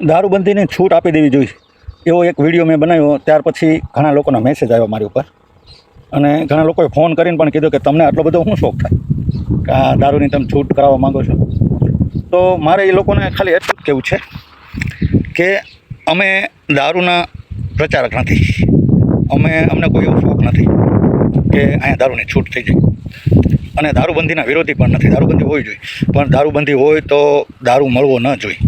દારૂબંધીને છૂટ આપી દેવી જોઈએ એવો એક વિડીયો મેં બનાવ્યો. ત્યાર પછી ઘણા લોકોના મેસેજ આવ્યો મારી ઉપર, અને ઘણા લોકોએ ફોન કરીને પણ કીધું કે તમને આટલો બધો શું શોખ થાય કે આ દારૂની તમે છૂટ કરાવવા માગો છો. તો મારે એ લોકોને ખાલી એટલું જ કહેવું છે કે અમે દારૂના પ્રચારક નથી, અમને કોઈ એવો શોખ નથી કે અહીંયા દારૂની છૂટ થઈ જાય, અને દારૂબંધીના વિરોધી પણ નથી. દારૂબંધી હોવી જોઈએ, પણ દારૂબંધી હોય તો દારૂ મળવો ન જોઈએ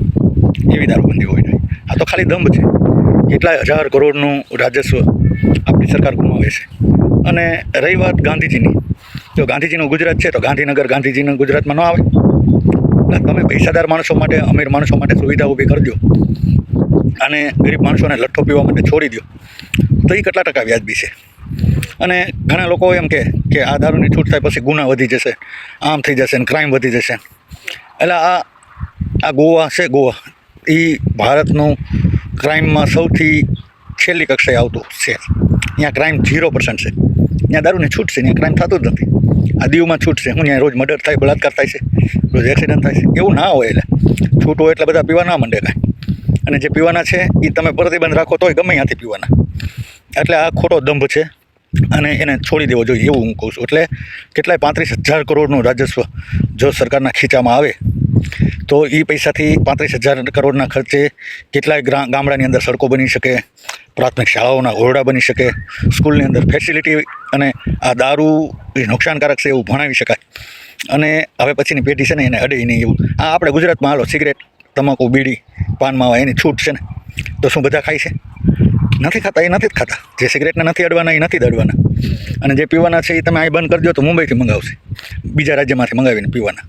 એવી દારૂબંધી હોવી જોઈએ. આ તો ખાલી દંભ છે. કેટલાય હજાર કરોડનું રાજસ્વ આપણી સરકાર ગુમાવે છે. અને રહી વાત ગાંધીજીની, જો ગાંધીજીનું ગુજરાત છે તો ગાંધીનગર ગાંધીજીનું ગુજરાતમાં ન આવે. તમે પૈસાદાર માણસો માટે, અમીર માણસો માટે સુવિધા ઊભી કરી દો અને ગરીબ માણસોને લઠ્ઠો પીવા માટે છોડી દો, તો એ કેટલા ટકા વ્યાજબી છે? અને ઘણા લોકો એમ કે આ દારૂની છૂટ થાય પછી ગુના વધી જશે, આમ થઈ જશે ને ક્રાઇમ વધી જશે. એટલે આ ગોવા છે, ગોવા એ ભારતનું ક્રાઇમમાં સૌથી છેલ્લી કક્ષાએ આવતું છે. ત્યાં ક્રાઇમ 0% છે. ત્યાં દારૂની છૂટ છે, ત્યાં ક્રાઇમ થતું જ નથી. આ દીવમાં છૂટ છે, હું ત્યાં રોજ મર્ડર થાય, બળાત્કાર થાય છે, રોજ એક્સિડન્ટ થાય છે. એવું ના હોય. એટલે છૂટ હોય એટલે બધા પીવા ના માંડે કાંઈ. અને જે પીવાના છે એ તમે પ્રતિબંધ રાખો તોય ગમે ત્યાંથી પીવાના. એટલે આ ખોટો દંભ છે અને એને છોડી દેવો જોઈએ એવું હું કહું છું. એટલે કેટલાય 35,000 કરોડનું રાજસ્વ જો સરકારના ખીચામાં આવે તો એ પૈસાથી 35,000 કરોડના ખર્ચે કેટલાય ગામડાની અંદર સડકો બની શકે, પ્રાથમિક શાળાઓના ઓરડા બની શકે, સ્કૂલની અંદર ફેસિલિટી, અને આ દારૂ એ નુકસાનકારક છે એવું ભણાવી શકાય. અને હવે પછીની પેઢી છે ને એને અડે નહીં એવું. આ આપણે ગુજરાતમાં હાલો સિગરેટ, તમાકુ, બીડી, પાન માવા એની છૂટ છે ને, તો શું બધા ખાય છે? નથી ખાતા. એ નથી જ ખાતા. જે સિગરેટને નથી અડવાના એ નથી જ અડવાના. અને જે પીવાના છે એ તમે અહીં બંધ કરી દો તો મુંબઈથી મંગાવશે, બીજા રાજ્યમાંથી મંગાવીને પીવાના.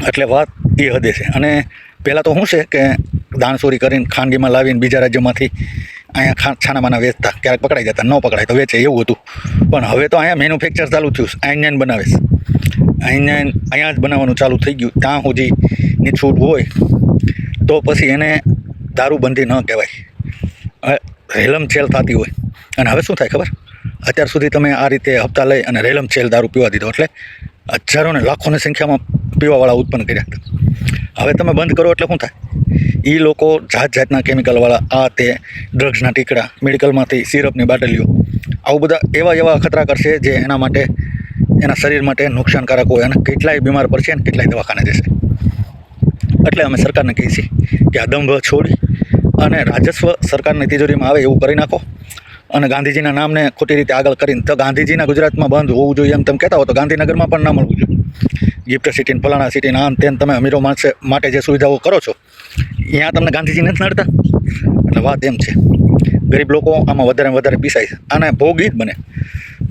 એટલે વાત એ હદે છે. અને પહેલાં તો શું છે કે દાણચોરી કરીને ખાનગીમાં લાવીને બીજા રાજ્યોમાંથી અહીંયા છાનામાના વેચતા, ક્યારેક પકડાઈ જતા, ન પકડાય તો વેચે, એવું હતું. પણ હવે તો અહીંયા મેન્યુફેક્ચર ચાલુ થયું, અહીંયા બનાવે છે, અહીંયા જ બનાવવાનું ચાલુ થઈ ગયું. ત્યાં સુધીની છૂટ હોય તો પછી એને દારૂબંધી ન કહેવાય, રેલમછેલ થતી હોય. અને હવે શું થાય ખબર? અત્યાર સુધી તમે આ રીતે હપ્તા લઈ અને રેલમછેલ દારૂ પીવા દીધો, એટલે હજારો ને લાખોની સંખ્યામાં પીવાવાળા ઉત્પન્ન કર્યા હતા. હવે તમે બંધ કરો એટલે શું થાય? એ લોકો જાતના કેમિકલવાળા આ તે ડ્રગ્સના ટીકડા, મેડિકલમાંથી સિરપની બાટલીઓ, આવું બધા એવા અખતરા કરશે જે એના માટે, એના શરીર માટે નુકસાનકારક હોય. અને કેટલાય બીમાર પડશે અને કેટલાય દવાખાને જશે. એટલે અમે સરકારને કહીએ છીએ કે આ દંભ છોડી અને રાજસ્વ સરકારની તિજોરીમાં આવે એવું કરી નાખો. અને ગાંધીજીના નામને ખોટી રીતે આગળ કરીને, તો ગાંધીજીના ગુજરાતમાં બંધ હોવું જોઈએ એમ તમે કહેતા હો તો ગાંધીનગરમાં પણ ના મળવું જોઈએ. ગિફ્ટ સિટીને, ફલાણા સિટીને, આમ તેમ તમે અમીરો માણસ માટે જે સુવિધાઓ કરો છો ત્યાં તમને ગાંધીજી નથી નડતા. એટલે વાત એમ છે, ગરીબ લોકો આમાં વધારે પીસાય છે. આને ભોગ જ બને,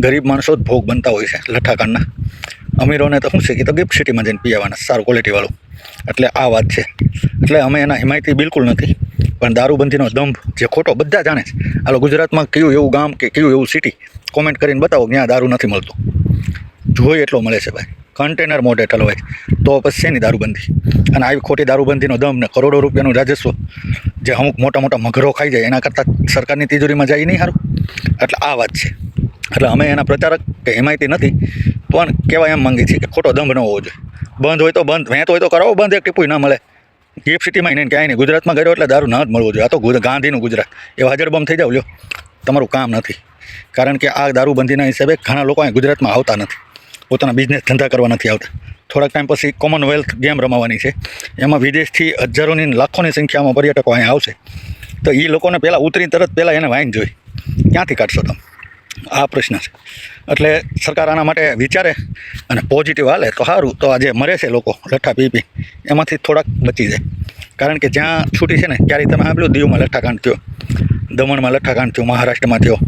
ગરીબ માણસો જ ભોગ બનતા હોય છે લઠ્ઠાકાંડના. અમીરોને તો શું છે કે તો ગિફ્ટ સિટીમાં જઈને પી આવવાના, સારું ક્વોલિટીવાળું. એટલે આ વાત છે. એટલે અમે એના હિમાયતી બિલકુલ નથી. પણ દારૂબંધીનો દંભ જે ખોટો બધા જાણે છે. હાલો ગુજરાતમાં કયું એવું ગામ કે કયું એવું સિટી કોમેન્ટ કરીને બતાવો જ્યાં દારૂ નથી મળતો. જોઈએ એટલો મળે છે ભાઈ, કન્ટેનર મોઢે ઠલવાય. તો પછી શેની દારૂબંધી? અને આવી ખોટી દારૂબંધીનો દમ ને કરોડો રૂપિયાનું રાજસ્વ જે અમુક મોટા મગરો ખાઈ જાય એના કરતાં સરકારની તિજોરીમાં જાય નહીં સારું? એટલે આ વાત છે. એટલે અમે એના પ્રચારક કે હિમાયતી નથી, પણ કહેવાય એમ માંગીએ છીએ કે ખોટો દંભ ન હોવો જોઈએ. બંધ હોય તો બંધ, વેત હોય તો કરાવો બંધ, એક ટીપુય ના મળે. ગિફ્ટ સિટીમાં નહીં ક્યાંય નહીં, ગુજરાતમાં ગયો એટલે દારૂ ના જ મળવો જોઈએ. આ તો ગાંધીનું ગુજરાત. એવા હજરબમ થઈ જાવ લ્યો, તમારું કામ નથી. કારણ કે આ દારૂબંધીના હિસાબે ઘણા લોકો અહીં ગુજરાતમાં આવતા નથી, પોતાના બિઝનેસ ધંધા કરવા નથી આવતા. થોડાક ટાઈમ પછી કોમનવેલ્થ ગેમ રમાવાની છે, એમાં વિદેશથી હજારોની લાખોની સંખ્યામાં પર્યટકો અહીંયા આવશે. તો એ લોકોને પહેલાં ઉતરીને તરત પહેલાં એને વાઈન જોઈ, ક્યાંથી કાઢશો તમે? આ પ્રશ્ન છે. એટલે સરકાર આના માટે વિચારે અને પોઝિટિવ હાલે તો સારું. તો આજે મરે છે લોકો લઠ્ઠા પી એમાંથી થોડાક બચી જાય. કારણ કે જ્યાં છૂટી છે ને, ક્યારેય તમે સાંભળ્યું દીવમાં લઠ્ઠાકાંડ થયો, દમણમાં લઠ્ઠાકાંડ થયો, મહારાષ્ટ્રમાં થયો,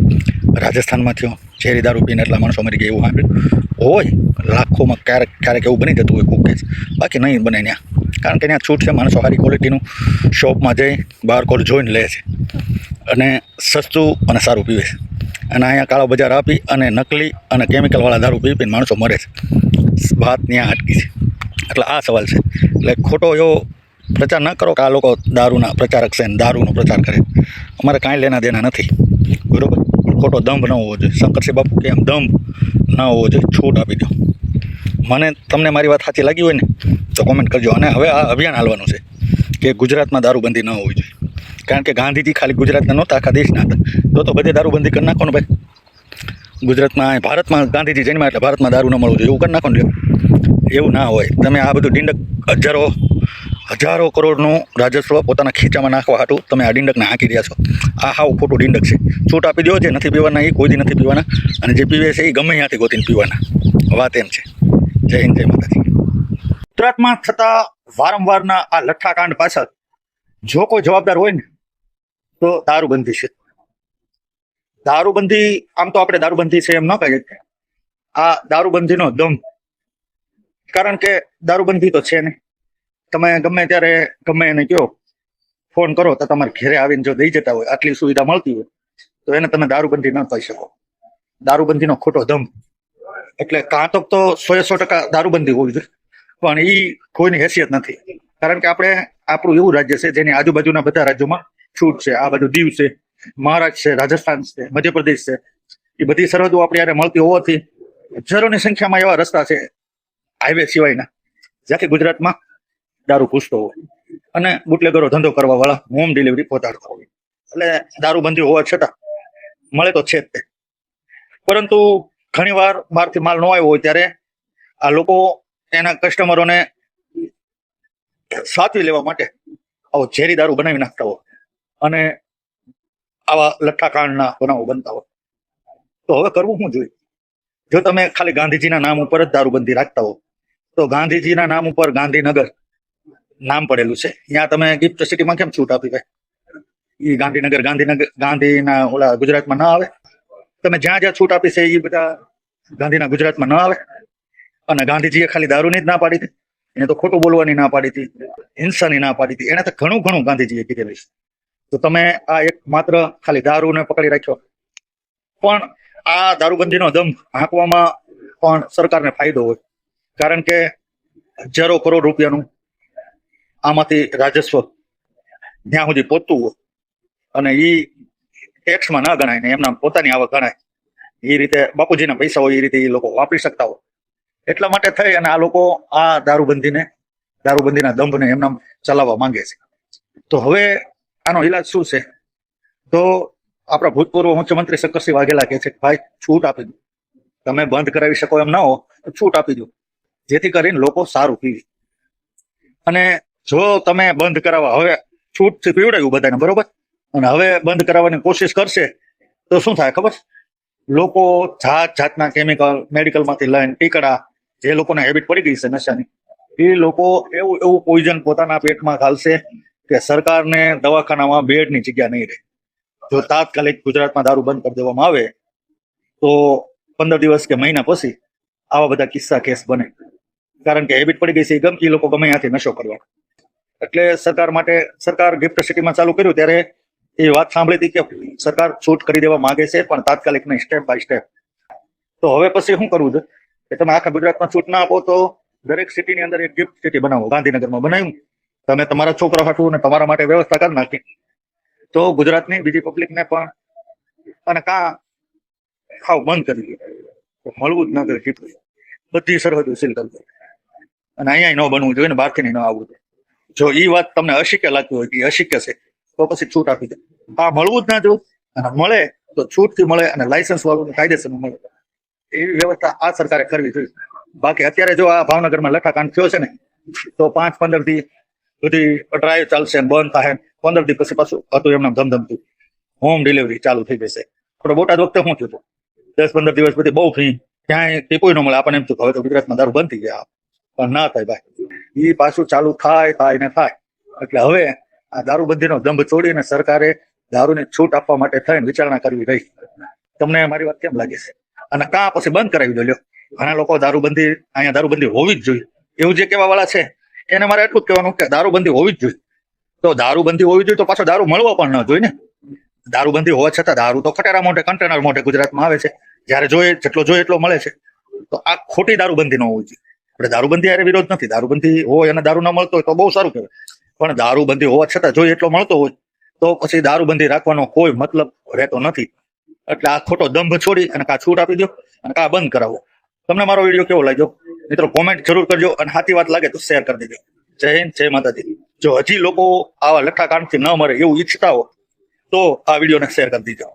રાજસ્થાનમાં થયો, ઝેરી દારૂ પીને એટલા માણસો મરી ગયા એવું સાંભળ્યું હોય. લાખોમાં ક્યારેક એવું બની જતું હોય કોક કેસ, બાકી નહીં બને ત્યાં. કારણ કે ત્યાં છૂટ છે, માણસો સારી ક્વોલિટીનું શોપમાં જઈ બારકોડ જોઈને લે છે અને સસ્તું અને સારું પીવે છે. અને અહીંયા કાળો બજાર આપી અને નકલી અને કેમિકલવાળા દારૂ પીને માણસો મરે છે. વાત ત્યાં અટકી છે. એટલે આ સવાલ છે. એટલે ખોટો એવો પ્રચાર ન કરો કે આ લોકો દારૂના પ્રચારક છે ને દારૂનો પ્રચાર કરે. અમારે કાંઈ લેના દેના નથી, બરાબર? ખોટો દંભ ન હોવો જોઈએ. શંકરસિંહ બાપુ કે એમ દંભ ન હોવો જોઈએ. છૂટ આપી દો. તમને મારી વાત સાચી લાગી હોય ને તો કોમેન્ટ કરજો. અને હવે આ અભિયાન હાલવાનું છે કે ગુજરાતમાં દારૂબંધી ન હોવી જોઈએ, કારણ કે ગાંધીજી ખાલી ગુજરાતના નહોતા, આખા દેશના હતા. તો બધે દારૂબંધી કરી નાખો ને ભાઈ. ગુજરાતમાં ભારતમાં ગાંધીજી જન્મ્યા એટલે ભારતમાં દારૂ ન મળવું જોઈએ એવું કરી નાખો ને લ્યો. એવું ના હોય. તમે આ બધું ડીંડક હજારો કરોડનું રાજસ્વ પોતાના ખીચામાં નાખવા હાટું તમે આ ડીંડકને હાંકી રહ્યા છો. આ હાવ ખોટું ડીંડક છે. છૂટ આપી દો, જે નથી પીવાના એ કોઈ દી નથી પીવાના, અને જે પીવે છે એ ગમે ત્યાંથી ગોતીને પીવાના. વાત એમ છે. જય હિન્દ, જય માતાજી. ગુજરાતમાં થતા વારંવારના આ લઠ્ઠાકાંડ પાછળ જો કોઈ જવાબદાર હોય ને તો દારૂબંધી છે. દારૂબંધી, આમ તો આપણે દારૂબંધી છે એમ ન કહીએ, આ દારૂબંધીનો દમ. કારણ કે દારૂબંધી તો છે નહીં. તમે ગમે ત્યારે ગમે એને કહો, ફોન કરો તો તમારે ઘરે આવીને જો દઈ જતા હોય, આટલી સુવિધા મળતી હોય, તો એને તમે દારૂબંધી ન કહી શકો. દારૂબંધીનો ખોટો દમ. એટલે કાં તો 100% દારૂબંધી હોવી જોઈએ, પણ એ કોઈની હેસિયત નથી. કારણ કે આપણું એવું રાજ્ય છે જેની આજુબાજુના બધા રાજ્યોમાં છૂટ છે. આ બધું દીવ છે, મહારાષ્ટ્ર છે, રાજસ્થાન છે, મધ્યપ્રદેશ છે, એ બધી સરહદો આપણી યારે મળતી હોવાથી હજારોની સંખ્યામાં એવા રસ્તા છે હાઈવે સિવાયના જ્યાંથી ગુજરાતમાં દારૂ ઘૂસતો હોય અને બુટલેગરો ધંધો કરવા વાળા હોમ ડિલિવરી પહોંચાડતા હોય. એટલે દારૂબંધી હોવા છતાં મળે તો છે જ તે. પરંતુ ઘણી વાર બહારથી માલ ન આવ્યો હોય ત્યારે આ લોકો એના કસ્ટમરોને સાચવી લેવા માટે આવો ઝેરી દારૂ બનાવી નાખતા હોય અને આવા લઠ્ઠાકાંડના બનાવો બનતા હોય. તો હવે કરવું શું જોઈએ? જો તમે ખાલી ગાંધીજીના નામ ઉપર જ દારૂબંધી રાખતા હો, તો ગાંધીજીના નામ ઉપર ગાંધીનગર નામ પડેલું છે, ત્યાં તમે ગિફ્ટ સિટીમાં કેમ છૂટ આપી ભાઈ? એ ગાંધીના ઓલા ગુજરાતમાં ના આવે? તમે જ્યાં જ્યાં છૂટ આપી છે એ બધા ગાંધીના ગુજરાતમાં ન આવે? અને ગાંધીજીએ ખાલી દારૂની જ ના પાડી હતી, એને તો ખોટું બોલવાની ના પાડી હતી, હિંસાની ના પાડી હતી, એને તો ઘણું ગાંધીજીએ કીધેલું છે. તો તમે આ એક માત્ર ખાલી દારૂને પકડી રાખ્યો. પણ આ દારૂબંધીનો દમ હાંકવામાં પણ સરકારને ફાયદો હોય, કારણ કે હજારો કરોડ રૂપિયાનું આમાંથી રાજસ્વ જ્યાં સુધી પહોંચતું હોય અને એ ટેક્સમાં ના ગણાય ને એમના પોતાની આવક ગણાય, એ રીતે બાપુજીના પૈસા હોય એ રીતે એ લોકો વાપરી શકતા હોય. એટલા માટે થઈ અને આ લોકો આ દારૂબંધીના દંભને એમના ચલાવવા માંગે છે. તો હવે આનો ઈલાજ શું છે? તો આપણા ભૂતપૂર્વ મુખ્યમંત્રી શંકરસિંહ વાઘેલા કહે છે કે ભાઈ છૂટ આપી દો, તમે બંધ કરાવી શકો એમ ના હો તો છૂટ આપી દો, જેથી કરીને લોકો સારું પીવે. અને જો તમે બંધ કરાવવા હવે છૂટથી પીવડાવ્યું બધાને બરોબર, અને હવે બંધ કરાવવાની કોશિશ કરશે તો શું થાય ખબર? લોકો જાતના કેમિકલ મેડિકલમાંથી લઈને ટીકડા, જે લોકોને હેબિટ પડી ગઈ છે નશાની, એ લોકો એવું પોઈઝન પોતાના પેટમાં ઘાલશે કે સરકારને દવાખાનામાં બેડની જગ્યા નહીં રહે. જો તાત્કાલિક ગુજરાતમાં દારૂ બંધ કરી દેવામાં આવે તો 15 દિવસ કે મહિના પછી આવા બધા કિસ્સા કેસ બને, કારણ કે હેબિટ પડી ગઈ છે એ લોકો ગમે ત્યાંથી નશો કરવા. એટલે સરકાર ગિફ્ટ સિટીમાં ચાલુ કર્યું ત્યારે એ વાત સાંભળી હતી કે સરકાર છૂટ કરી દેવા માંગે છે, પણ તાત્કાલિક નહીં, સ્ટેપ બાય સ્ટેપ. તો હવે પછી શું કરવું છે કે તમે આખા ગુજરાતમાં છૂટ ના આપો તો દરેક સિટીની અંદર એક ગિફ્ટ સિટી બનાવો. ગાંધીનગરમાં બનાવ્યું, તમે તમારા છોકરા હાટું અને તમારા માટે વ્યવસ્થા કરી નાખી, તો ગુજરાતની બીજી પબ્લિકને પણ અને ખાવ બંધ કરી દે, મળવું જ ન કરે ગિફ્ટ. બધી સરહદો સીલ કરી દે અને અહીંયા ન બનવું જોઈએ ને બહારથી ન આવવું જોઈએ. જો એ વાત તમને અશક્ય લાગતી હોય કે અશક્ય છે તો પછી છૂટ આપી દે. આ મળવું જ ના જો, અને મળે તો છૂટથી મળે અને લાયસન્સ વાળું કાયદેસર મળે. એવી વ્યવસ્થા આ સરકારે કરવી જોઈએ. બાકી અત્યારે જો આ ભાવનગરમાં લઠ્ઠાકાંડ થયો છે ને, તો 5-15 દી બધી ડ્રાઈવ ચાલશે, બંધ થાય, 15 દી પછી પાછું હતું એમને ધમધમતું હોમ ડિલિવરી ચાલુ થઈ જશે. પણ બોટાદ વખતે શું થયું હતું? 10-15 દિવસ પછી બહુ ફી, ક્યાંય ટીપોય ન મળે. આપણને એમ થયું હવે તો ગુજરાતમાં દારૂ બંધ થઈ ગયા, પણ ના થાય ભાઈ. એ પાછું ચાલુ થાય ને થાય. એટલે હવે આ દારૂબંધીનો દંભ છોડીને સરકારે દારૂની છૂટ આપવા માટે થઈને વિચારણા કરવી રહી. તમને મારી વાત કેમ લાગે છે? અને પછી બંધ કરાવી દો લ્યો. ઘણા લોકો અહીંયા દારૂબંધી હોવી જ જોઈએ એવું જે કહેવા વાળા છે એને મારે એટલું જ કહેવાનું કે દારૂબંધી હોવી જ જોઈએ. તો દારૂબંધી હોવી જોઈએ તો પાછો દારૂ મળવો પણ ન જોઈએ ને. દારૂબંધી હોવા છતાં દારૂ તો ખટેરા મોઢે કન્ટેનર મોઢે ગુજરાતમાં આવે છે, જયારે જેટલો જોઈએ એટલો મળે છે. તો આ ખોટી દારૂબંધી ન હોવી જોઈએ. આપણે દારૂબંધી યારે વિરોધ નથી, દારૂબંધી હોય અને દારૂ ના મળતો હોય તો બહુ સારું કહેવાય. પણ દારૂબંધી હોવા છતાં જોઈએ એટલો મળતો હોય તો પછી દારૂબંધી રાખવાનો કોઈ મતલબ રહેતો નથી. એટલે આ ખોટો દંભ છોડી અને કા છૂટ આપી દો અને કા બંધ કરાવો. તમને મારો વિડીયો કેવો લાગ્યો મિત્રો? કોમેન્ટ જરૂર કરજો અને સાચી વાત લાગે તો શેર કરી દેજો. જય હિન્દ, જય માતાજી. જો હજી લોકો આવા લઠ્ઠા કાંડથી ન મરે એવું ઈચ્છતા હો તો આ વિડીયોને શેર કરી દીજો.